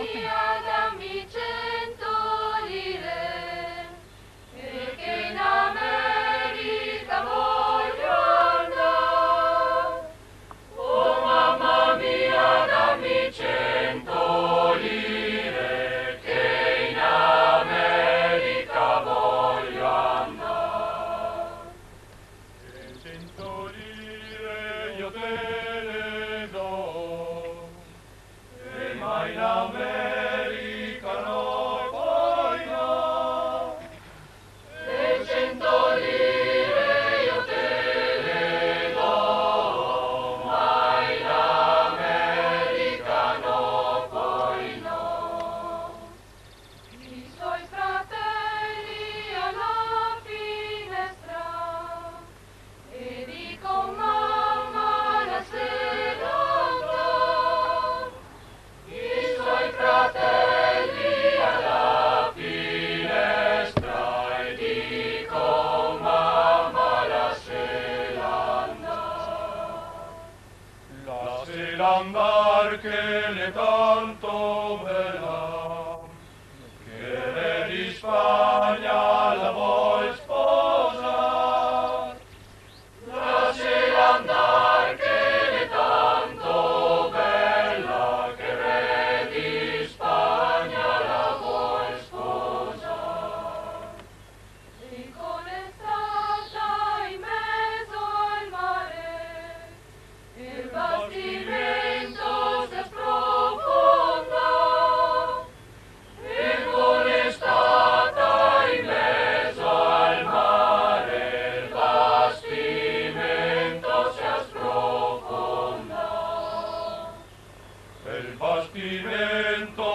voce. mia dammi 100 lire, perché in America voglio andare. Oh mamma mia, dammi 100 lire, che in America voglio andare. E 100 lire io te le do, ma in America no, poi no. E 100 lire io te le do, ma in America no, poi no. I suoi fratelli alla finestra e dico mamma la sera andrà. I suoi fratelli alla finestra e dico mamma la sera andrà. La sera andar che l'è tanto bella, che re di Spagna la vuoi sposare. La sera andar che è tanto bella, che re di Spagna la vuoi sposare. E con stata in mezzo al mare, il bastimento si sprofonda. E con stata in mezzo al mare, il bastimento si sprofonda. E il bastimento